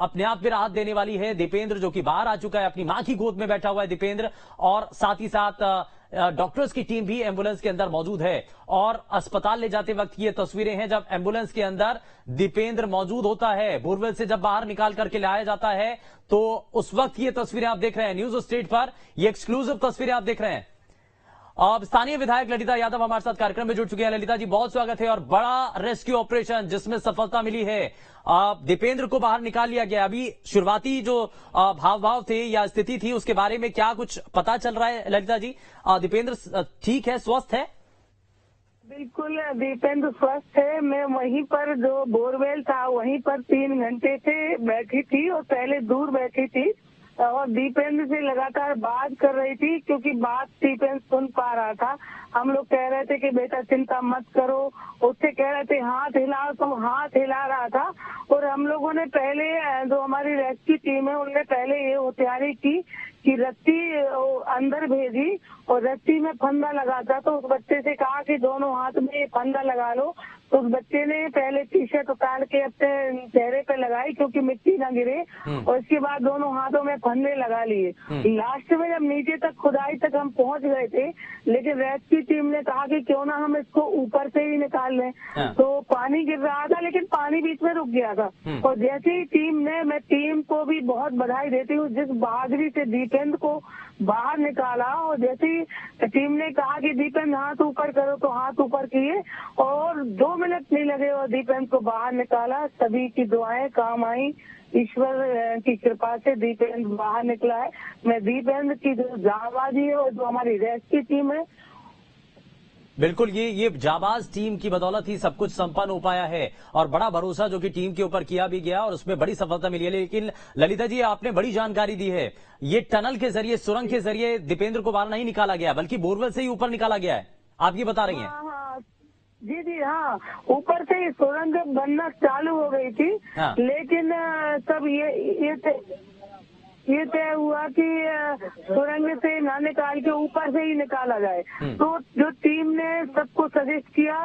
अपने आप में राहत देने वाली है। दीपेंद्र जो कि बाहर आ चुका है, अपनी मां की गोद में बैठा हुआ है दीपेंद्र, और साथ ही साथ डॉक्टर्स की टीम भी एम्बुलेंस के अंदर मौजूद है। और अस्पताल ले जाते वक्त ये तस्वीरें हैं जब एम्बुलेंस के अंदर दीपेंद्र मौजूद होता है। बोरवेल से जब बाहर निकाल करके लाया जाता है तो उस वक्त ये तस्वीरें आप देख रहे हैं न्यूज स्टेट पर, ये एक्सक्लूसिव तस्वीरें आप देख रहे हैं। अब स्थानीय विधायक ललिता यादव हमारे साथ कार्यक्रम में जुड़ चुके हैं। ललिता जी, बहुत स्वागत है। और बड़ा रेस्क्यू ऑपरेशन जिसमें सफलता मिली है, दीपेंद्र को बाहर निकाल लिया गया। अभी शुरुआती जो भाव थे या स्थिति थी उसके बारे में क्या कुछ पता चल रहा है ललिता जी? दीपेंद्र ठीक है, स्वस्थ है? बिल्कुल, दीपेंद्र स्वस्थ है। मैं वहीं पर जो बोरवेल था वहीं पर 3 घंटे से बैठी थी और पहले दूर बैठी थी और दीपेंद्र से लगातार बात कर रही थी, क्योंकि बात दीपेंद्र सुन पा रहा था। हम लोग कह रहे थे कि बेटा चिंता मत करो, उससे कह रहे थे हाथ हिलाओ, तो हाथ हिला रहा था। और हम लोगों ने पहले, जो हमारी रेस्क्यू टीम है उनने पहले ये होशियारी की कि रस्सी अंदर भेजी और रस्सी में फंदा लगाता, तो उस बच्चे से कहा कि दोनों हाथ में फंदा लगा लो। तो उस बच्चे ने पहले टी शर्ट उतार के अपने चेहरे पे लगाई क्योंकि मिट्टी ना गिरे, और इसके बाद दोनों हाथों में फंदे लगा लिए। लास्ट में जब नीचे तक खुदाई तक हम पहुंच गए थे, लेकिन रेस्क्यू टीम ने कहा कि क्यों ना हम इसको ऊपर से ही निकाल लें। तो पानी गिर रहा था लेकिन पानी बीच में रुक गया था। और जैसे ही टीम ने, मैं टीम को भी बहुत बधाई देती हूँ जिस बहादुरी से दीपेंद्र को बाहर निकाला। और जैसे ही टीम ने कहा कि दीपेंद्र हाथ ऊपर करो, तो हाथ ऊपर किए और 2 मिनट नहीं लगे और दीपेंद्र को बाहर निकाला। सभी की दुआएं काम आई, ईश्वर की कृपा से दीपेंद्र बाहर निकला है। मैं दीपेंद्र की जो जांबाजी है और जो हमारी रेस्क्यू टीम है, बिल्कुल ये जाबाज टीम की बदौलत ही सब कुछ संपन्न हो पाया है। और बड़ा भरोसा जो कि टीम के ऊपर किया भी गया और उसमें बड़ी सफलता मिली है। लेकिन ललिता जी, आपने बड़ी जानकारी दी है, ये टनल के जरिए, सुरंग के जरिए दीपेंद्र को बाहर नहीं निकाला गया बल्कि बोरवेल से ही ऊपर निकाला गया है, आप ये बता रही हैं? हाँ, जी हाँ, ऊपर से ही सुरंग बनना चालू हो गई थी। हाँ। लेकिन सब ये तय हुआ कि सुरंग से ना निकाल के ऊपर से ही निकाला जाए। तो जो टीम ने सबको सजेस्ट किया,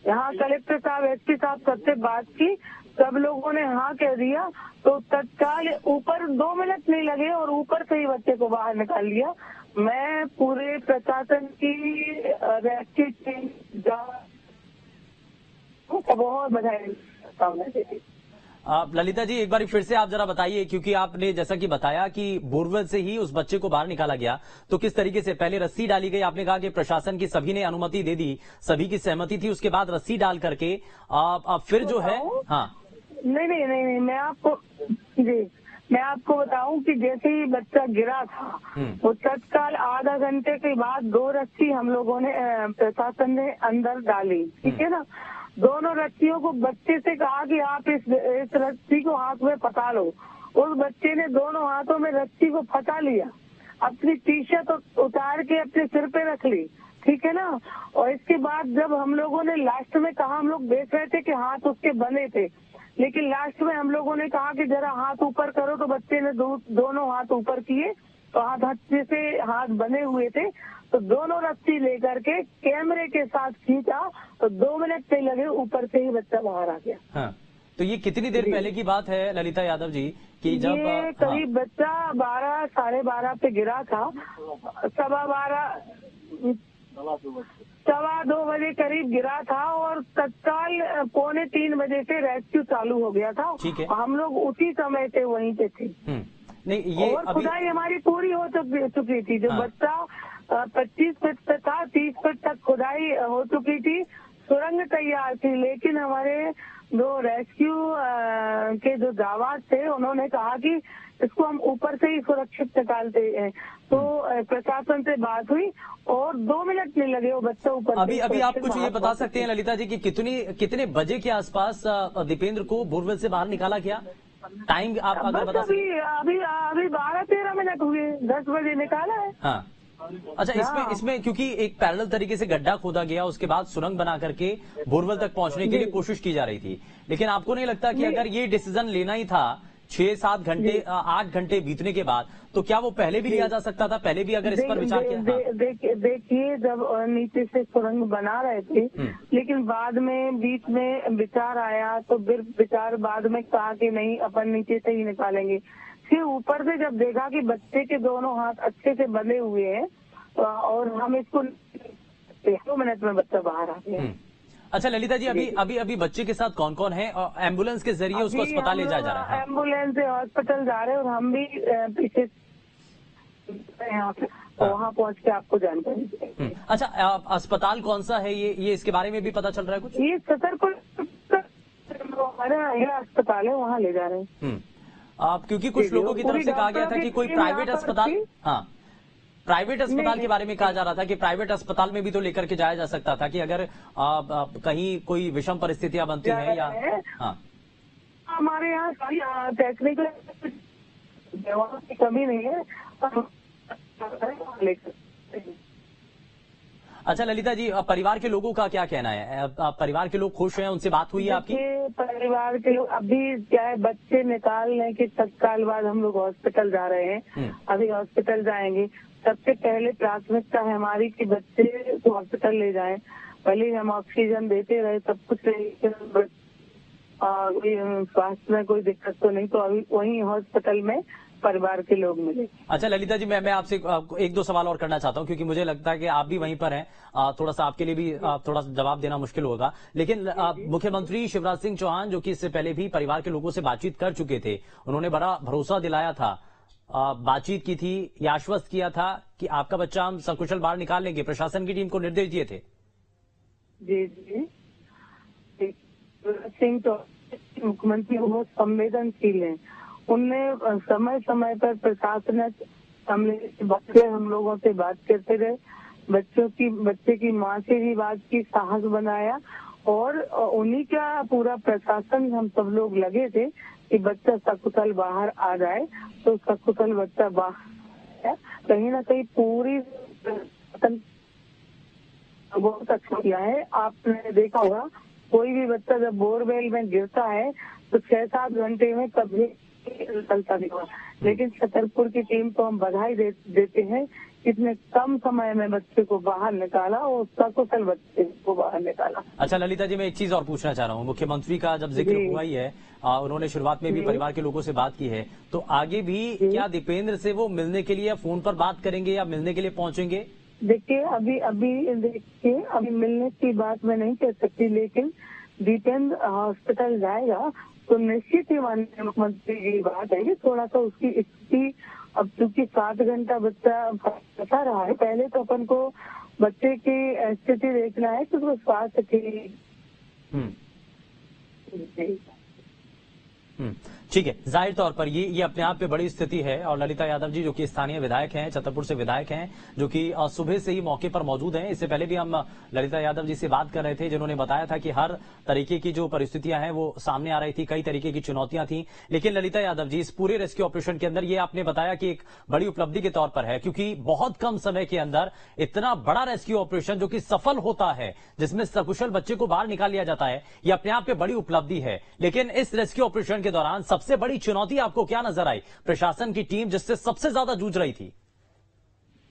यहाँ कलेक्टर साहब, एसपी साहब सबसे बात की, सब लोगों ने हाँ कह दिया, तो तत्काल ऊपर 2 मिनट नहीं लगे और ऊपर से ही बच्चे को बाहर निकाल लिया। मैं पूरे प्रशासन की रेस्क्यू टीम बहुत बधाई। ललिता जी, एक बार फिर से आप जरा बताइए, क्योंकि आपने जैसा कि बताया कि बोरवेल से ही उस बच्चे को बाहर निकाला गया, तो किस तरीके से पहले रस्सी डाली गई? आपने कहा कि प्रशासन की सभी ने अनुमति दे दी, सभी की सहमति थी, उसके बाद रस्सी डाल करके फिर जो है। हाँ, नहीं, मैं आपको बताऊं कि जैसे ही बच्चा गिरा था वो तत्काल आधा घंटे के बाद 2 रस्सी हम लोगों ने, प्रशासन ने अंदर डाली, ठीक है ना। दोनों रस्सियों को बच्चे से कहा कि आप इस रस्सी को हाथ में फंसा लो। उस बच्चे ने दोनों हाथों में रस्सी को फंसा लिया, अपनी टी शर्ट उतार के अपने सिर पे रख ली, ठीक है ना। और इसके बाद जब हम लोगों ने लास्ट में कहा, हम लोग देख रहे थे कि हाथ उसके बने थे, लेकिन लास्ट में हम लोगों ने कहा कि जरा हाथ ऊपर करो, तो बच्चे ने दोनों हाथ ऊपर किए, तो हाथ से हाथ बने हुए थे, तो दोनों रस्सी लेकर के कैमरे के साथ खींचा, तो 2 मिनट नहीं लगे, ऊपर से ही बच्चा बाहर आ गया। हाँ, तो ये कितनी देर पहले की बात है ललिता यादव जी कि जब ये करीब बच्चा 12, साढ़े 12 पे गिरा था, 2:15 बजे करीब गिरा था और तत्काल 2:45 बजे से रेस्क्यू चालू हो गया था। हम लोग उसी समय से वहीं पे थे। नहीं, ये और खुदाई हमारी पूरी हो चुकी थी। जो बच्चा 25 फीट पे था, 30 फीट तक खुदाई हो चुकी थी, सुरंग तैयार थी, लेकिन हमारे जो रेस्क्यू के जो जाबाज थे उन्होंने कहा कि इसको हम ऊपर से ही सुरक्षित निकालते हैं। तो प्रशासन से बात हुई और 2 मिनट नहीं लगे वो बच्चा ऊपर। अभी आप कुछ ये बता सकते हैं ललिता जी कि कितने बजे के आसपास दीपेंद्र को बोरवेल से बाहर निकाला गया? टाइम आप अगर बता सकते? अभी 12-13 मिनट हुए, 10 बजे निकाला है। हाँ, अच्छा, इसमें क्योंकि एक पैरेलल तरीके से गड्ढा खोदा गया, उसके बाद सुरंग बना करके बोरवेल तक पहुंचने के लिए कोशिश की जा रही थी, लेकिन आपको नहीं लगता कि अगर ये डिसीजन लेना ही था 6-7 घंटे 8 घंटे बीतने के बाद, तो क्या वो पहले भी लिया जा सकता था? पहले भी अगर इस पर विचार किया? देखिए, जब नीचे से सुरंग बना रहे थे, लेकिन बाद में बीच में विचार आया, तो फिर विचार बाद में कहा कि नहीं, अपन नीचे से ही निकालेंगे। फिर ऊपर से जब देखा कि बच्चे के दोनों हाथ अच्छे से बंधे हुए हैं और हम इसको 2 मिनट में बच्चा बाहर आ गया। अच्छा ललिता जी, अभी बच्चे के साथ कौन कौन है और एम्बुलेंस के जरिए उसको अस्पताल ले जाया जा रहा है? एम्बुलेंस से हॉस्पिटल जा रहे हैं और हम भी पीछे वहाँ पहुँच के आपको जानकारी देंगे। अच्छा, अस्पताल कौन सा है ये इसके बारे में भी पता चल रहा है कुछ? ये छतरपुर हमारा अस्पताल है, वहाँ ले जा रहे हैं। क्योंकि कुछ लोगों की तरफ से कहा गया था कि कोई प्राइवेट अस्पताल, हाँ, प्राइवेट अस्पताल के बारे में कहा जा रहा था कि प्राइवेट अस्पताल में भी तो लेकर के जाया जा सकता था कि अगर कहीं कोई विषम परिस्थितियां बनती हैं या हाँ। हमारे यहाँ टेक्निकल दवाओं की कमी नहीं है। अच्छा ललिता जी, परिवार के लोगों का क्या कहना है? परिवार के लोग खुश हैं? उनसे बात हुई है आपकी? परिवार के लोग अभी क्या है, बच्चे निकालने के तत्काल बाद हम लोग हॉस्पिटल जा रहे हैं। अभी हॉस्पिटल जाएंगे। सबसे पहले प्राथमिकता है हमारी कि बच्चे को हॉस्पिटल ले जाएं। पहले हम ऑक्सीजन देते रहे, सब कुछ स्वास्थ्य में कोई दिक्कत तो नहीं, तो अभी वहीं हॉस्पिटल में परिवार के लोग मिले। अच्छा ललिता जी, मैं आपसे 1-2 सवाल और करना चाहता हूं, क्योंकि मुझे लगता है कि आप भी वहीं पर हैं, थोड़ा सा आपके लिए भी थोड़ा सा जवाब देना मुश्किल होगा। लेकिन मुख्यमंत्री शिवराज सिंह चौहान, जो कि इससे पहले भी परिवार के लोगों से बातचीत कर चुके थे, उन्होंने बड़ा भरोसा दिलाया था, बातचीत की थी, ये आश्वस्त किया था कि आपका बच्चा हम सकुशल बाहर निकाल लेंगे, प्रशासन की टीम को निर्देश दिए थे। जी सिंह तो मुख्यमंत्री बहुत संवेदनशील है। उनने समय समय पर प्रशासनिक बच्चे हम लोगों से बात करते रहे, बच्चे की माँ से भी बात की, साहस बनाया और उन्हीं का पूरा प्रशासन हम सब लोग लगे थे कि बच्चा सकुशल बाहर आ जाए। तो सकुशल बच्चा बाहर कहीं ना कहीं पूरी बहुत अच्छा किया है। आपने देखा होगा, कोई भी बच्चा जब बोरवेल में गिरता है तो 6-7 घंटे में कभी निकलता नहीं हुआ, लेकिन छतरपुर की टीम को हम बधाई देते हैं, इतने कम समय में बच्चे को बाहर निकाला और सकुशल बच्चे को बाहर निकाला। अच्छा ललिता जी, मैं एक चीज और पूछना चाह रहा हूँ, मुख्यमंत्री का जब जिक्र हुआ ही है, उन्होंने शुरुआत में भी परिवार के लोगों से बात की है, तो आगे भी क्या दीपेंद्र से वो मिलने के लिए फोन पर बात करेंगे या मिलने के लिए पहुंचेंगे? देखिए, अभी मिलने की बात मैं नहीं कह सकती, लेकिन दीपेंद्र हॉस्पिटल जाएगा तो निश्चित ही माननीय मुख्यमंत्री की बात है कि थोड़ा सा उसकी स्थिति, अब चूंकि 7 घंटा बच्चा बता रहा है, पहले तो अपन को बच्चे की स्थिति देखना है कि उसको स्वास्थ्य की। ठीक है, जाहिर तौर पर ये अपने आप पे बड़ी स्थिति है। और ललिता यादव जी, जो कि स्थानीय विधायक हैं, छतरपुर से विधायक हैं, जो कि सुबह से ही मौके पर मौजूद हैं। इससे पहले भी हम ललिता यादव जी से बात कर रहे थे, जिन्होंने बताया था कि हर तरीके की जो परिस्थितियां हैं वो सामने आ रही थी, कई तरीके की चुनौतियां थी। लेकिन ललिता यादव जी, इस पूरे रेस्क्यू ऑपरेशन के अंदर ये आपने बताया कि एक बड़ी उपलब्धि के तौर पर है, क्योंकि बहुत कम समय के अंदर इतना बड़ा रेस्क्यू ऑपरेशन जो कि सफल होता है, जिसमें सकुशल बच्चे को बाहर निकाल लिया जाता है, ये अपने आप में बड़ी उपलब्धि है। लेकिन इस रेस्क्यू ऑपरेशन के दौरान सबसे बड़ी चुनौती आपको क्या नजर आई, प्रशासन की टीम जिससे सबसे ज्यादा जूझ रही थी?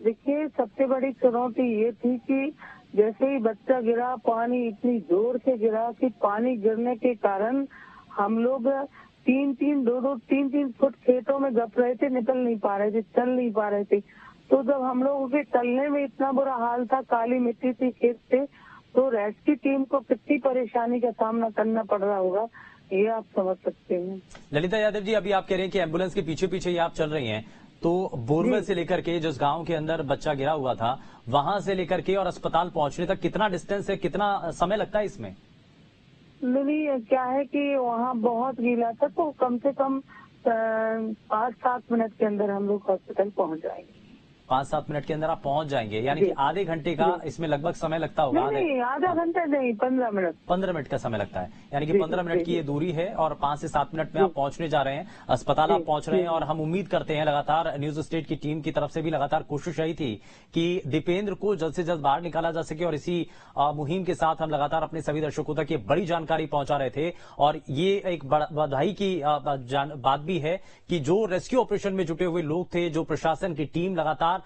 देखिए, सबसे बड़ी चुनौती ये थी कि जैसे ही बच्चा गिरा, पानी इतनी जोर से गिरा कि पानी गिरने के कारण हम लोग 3-3 फुट खेतों में गप रहे थे, निकल नहीं पा रहे थे, चल नहीं पा रहे थे। तो जब हम लोगों के चलने में इतना बुरा हाल था, काली मिट्टी थी खेत से, तो रेस्क्यू टीम को कितनी परेशानी का सामना करना पड़ रहा होगा, ये आप समझ सकते हैं। ललिता यादव जी, अभी आप कह रहे हैं कि एम्बुलेंस के पीछे पीछे ही आप चल रही हैं, तो बोरवेल से लेकर के जिस गांव के अंदर बच्चा गिरा हुआ था, वहां से लेकर के और अस्पताल पहुंचने तक कितना डिस्टेंस है, कितना समय लगता है इसमें? नहीं, क्या है कि वहाँ बहुत गीला था, तो कम से कम 5-7 मिनट के अंदर हम लोग हॉस्पिटल पहुंच जाएंगे। 5-7 मिनट के अंदर आप पहुंच जाएंगे, यानी कि आधे घंटे का इसमें लगभग समय लगता होगा। नहीं, आधा घंटा नहीं, 15 मिनट। 15 मिनट का समय लगता है, यानी कि 15 मिनट की ये दूरी है और 5 से 7 मिनट में आप पहुंचने जा रहे हैं, अस्पताल आप पहुंच रहे हैं। और हम उम्मीद करते हैं, लगातार न्यूज स्टेट की टीम की तरफ से भी लगातार कोशिश रही थी कि दीपेंद्र को जल्द से जल्द बाहर निकाला जा सके, और इसी मुहिम के साथ हम लगातार अपने सभी दर्शकों तक ये बड़ी जानकारी पहुंचा रहे थे। और ये एक बधाई की बात भी है कि जो रेस्क्यू ऑपरेशन में जुटे हुए लोग थे, जो प्रशासन की टीम लगातार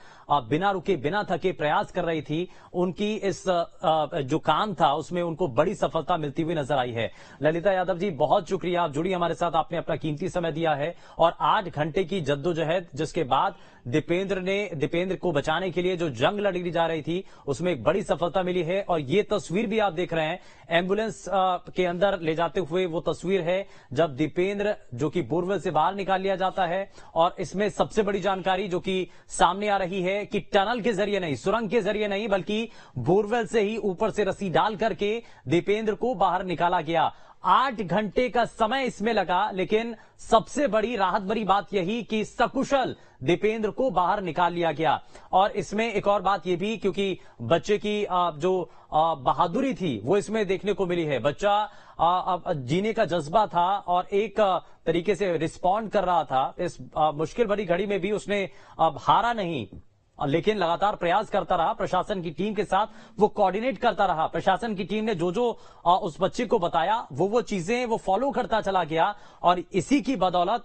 बिना रुके बिना थके प्रयास कर रही थी, उनकी इस जो काम था उसमें उनको बड़ी सफलता मिलती हुई नजर आई है। ललिता यादव जी, बहुत शुक्रिया, आप जुड़ी हमारे साथ, आपने अपना कीमती समय दिया है। और 8 घंटे की जद्दोजहद जिसके बाद दीपेंद्र को बचाने के लिए जो जंग लड़ी जा रही थी, उसमें एक बड़ी सफलता मिली है। और ये तस्वीर भी आप देख रहे हैं, एम्बुलेंस के अंदर ले जाते हुए वो तस्वीर है जब दीपेंद्र जो कि बोरवेल से बाहर निकाल लिया जाता है। और इसमें सबसे बड़ी जानकारी जो कि सामने आ रही है कि टनल के जरिए नहीं, सुरंग के जरिए नहीं, बल्कि बोरवेल से ही ऊपर से रस्सी डाल करके दीपेंद्र को बाहर निकाला गया। 8 घंटे का समय इसमें लगा, लेकिन सबसे बड़ी राहत भरी बात यही कि सकुशल दीपेंद्र को बाहर निकाल लिया गया। और इसमें एक और बात यह भी, क्योंकि बच्चे की जो बहादुरी थी वो इसमें देखने को मिली है। बच्चा जीने का जज्बा था और एक तरीके से रिस्पॉन्ड कर रहा था इस मुश्किल भरी घड़ी में भी। उसने हारा नहीं, लेकिन लगातार प्रयास करता रहा, प्रशासन की टीम के साथ वो कोऑर्डिनेट करता रहा। प्रशासन की टीम ने जो जो उस बच्चे को बताया वो चीजें वो फॉलो करता चला गया। और इसी की बदौलत